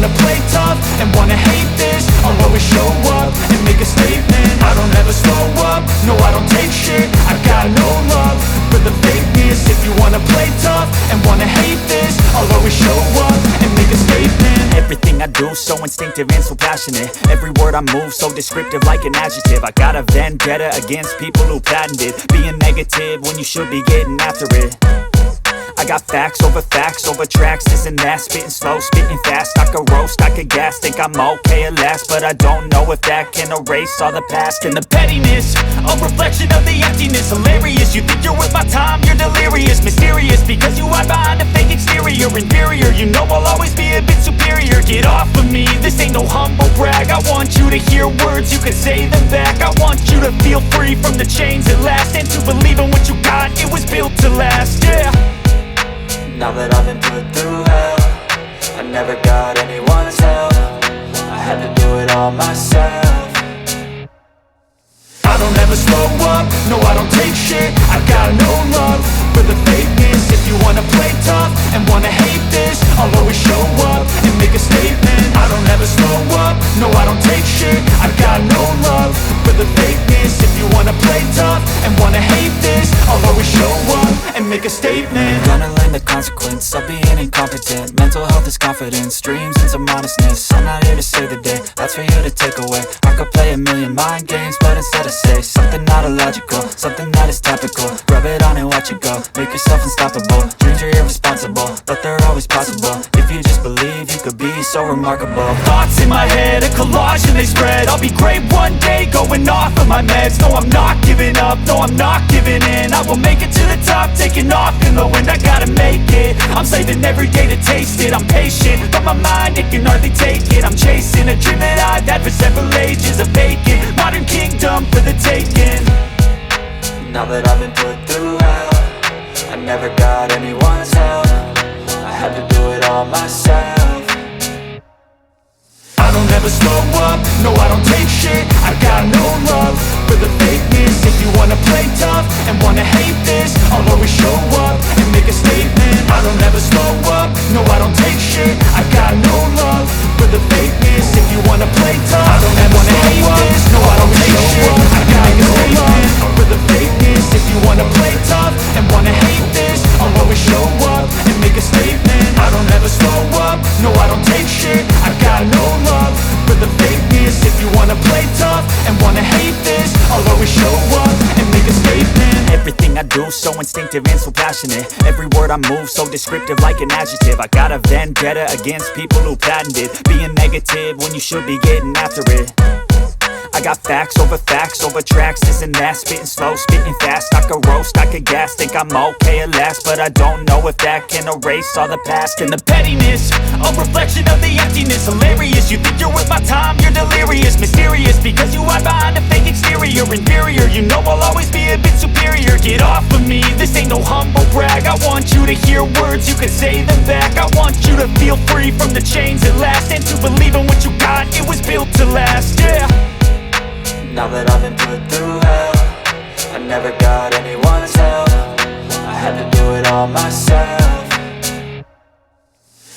wanna play tough and wanna hate this, I'll always show up and make a statement. I don't ever slow up, no I don't take shit. I got no love for the fakeness. If you wanna play tough and wanna hate this, I'll always show up and make a statement. Everything I do so instinctive and so passionate. Every word I move so descriptive like an adjective. I got a vendetta against people who patented being negative when you should be getting after it. I got facts over tracks, this and that. Spitting slow, spitting fast, I could roast, I could gas. Think I'm okay at last, but I don't know if that can erase all the past. And the pettiness, a reflection of the emptiness. Hilarious, you think you're worth my time, you're delirious. Mysterious, because you hide behind a fake exterior. Inferior, you know I'll always be a bit superior. Get off of me, this ain't no humble brag. I want you to hear words, you can say them back. I want you to feel free from the chains at last, and to believe in what you got, it was built to last, yeah. Now that I've been put through hell, I never got anyone's help. I had to do it all myself. I don't ever slow up, no I don't take shit. I got no love for the fakeness. If you wanna play tough and wanna hate this, I'll always show up and make a statement. I don't ever slow up, no I don't take shit. I got no love for the fakeness. If you wanna play tough and wanna hate this, I'll always show up and make a statement. Gonna learn the consequence of being incompetent. Mental health is confidence, dreams and some honestness. I'm not here to save the day, that's for you to take away. I could play a million mind games, but instead I say something not illogical, something that is topical. Rub it on and watch it go, make yourself unstoppable. Dreams are irresponsible, but they're always possible. If you just believe, you could be so remarkable. Thoughts in my head, a collage and they spread. I'll be great one day, going off of my meds. No, I'm not giving up, no, I'm not giving in. I will make it to the top, taking off in the wind. I gotta make it, I'm saving every day to taste it. I'm patient, but my mind, it can hardly take it. I'm chasing a dream that I've had for several ages. A vacant, modern kingdom for the taking. Now that I've been put through hell, I never got anyone's help. I had to do it all myself. I don't ever slow up, no I don't take shit. I got no love for the fakeness. If you wanna play tough and wanna hate this, I'll always show up and make a statement. I don't ever slow up, no I don't take shit. I got no love for the fakeness. If you wanna play tough, I don't ever wanna hate this, no I don't take shit. I got no love for the fakeness. If you wanna play tough and wanna hate this, I'll always show up and make a statement. I don't ever slow up, no I don't take shit. I got no love for the fakeness. If you wanna play tough and wanna hate this, I'll always show up and make a statement. Everything I do so instinctive and so passionate. Every word I move so descriptive like an adjective. I got a vendetta against people who patented being negative when you should be getting after it. I got facts over tracks, this and that. Spitting slow, spitting fast, I could roast, I could gas. Think I'm okay at last, but I don't know if that can erase all the past. And the pettiness, a reflection of the emptiness. Hilarious, you think you're worth my time, you're delirious. Mysterious, because you hide behind a fake exterior. Inferior, you know I'll always be a bit superior. Get off of me, this ain't no humble brag. I want you to hear words, you can say them back. I want you to feel free from the chains at last, and to believe in what you got, it was built to last, yeah. Now that I've been put through hell, I never got anyone's help. I had to do it all myself.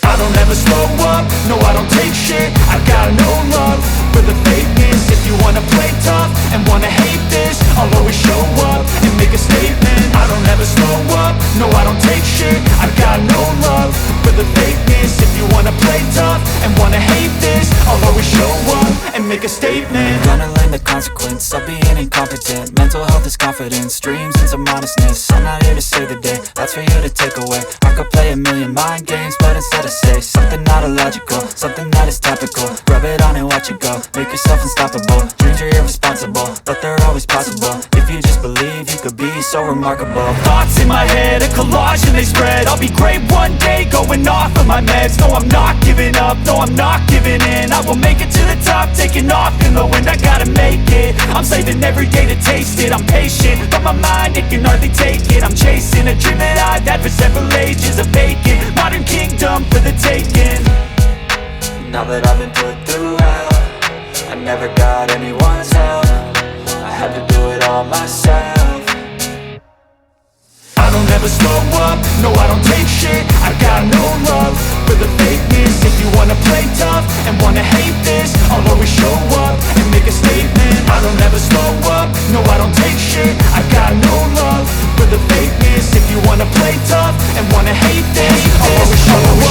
I don't ever slow up, no I don't take shit. I got no love for the fakeness. If you wanna play tough and wanna hate this, I'll always show up and make a statement. I don't ever slow up, no I don't take shit. I got no love for the fakeness. If you wanna play tough and wanna hate this, I'll always show up and make a statement. Gonna learn the consequence of being incompetent. Mental health is confidence, dreams and some honestness. I'm not here to save the day, that's for you to take away. I could play a million mind games, but instead I say something not illogical, something that is topical. Rub it on and watch it go, make yourself unstoppable. Dreams are irresponsible, but they're always possible. If you just believe, you could be so remarkable. Thoughts in my head, a collage and they spread. I'll be great one day, going off of my meds. No, I'm not giving up, no, I'm not giving in. I will make it to the top, taking off in the wind. I gotta make it, I'm saving every day to taste it. I'm patient, but my mind, it can hardly take it. I'm chasing a dream that I've had for several ages. A vacant, modern kingdom for the taking. Now that I've been put through hell, I never got anyone's help. I had to do it all myself. I don't ever slow up, no I don't take shit. I got no love for the fakeness. If you wanna play tough wanna play tough and wanna hate this, I'll always show up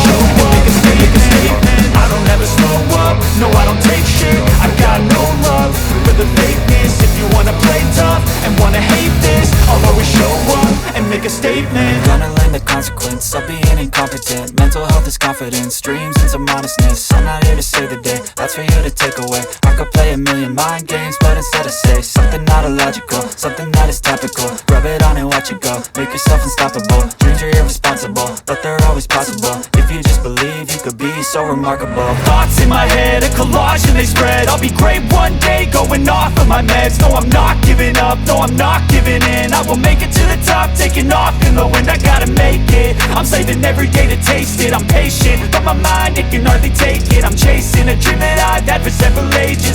and make a statement. I don't ever slow up, no I don't take shit. I got no love for the fakeness. If you wanna play tough and wanna hate this, I'll always show up and make a statement. Gonna learn the consequence of being incompetent. Mental health is confidence, dreams and some honestness. I'm not here to save the day, that's for you to take away. I could play a million mind games, but instead I say something not illogical, something that is topical. Rub it on and watch it go, make yourself unstoppable. Dreams are irresponsible, but they're always possible. If you just believe, you could be so remarkable. Thoughts in my head, a collage and they spread. I'll be great one day, going off of my meds. No, I'm not giving up, no, I'm not giving in. I will make it to the top, taking off in the wind. I gotta make it, I'm saving every day to taste it. I'm patient, but my mind, it can hardly take it. I'm chasing a dream that I've had for several ages.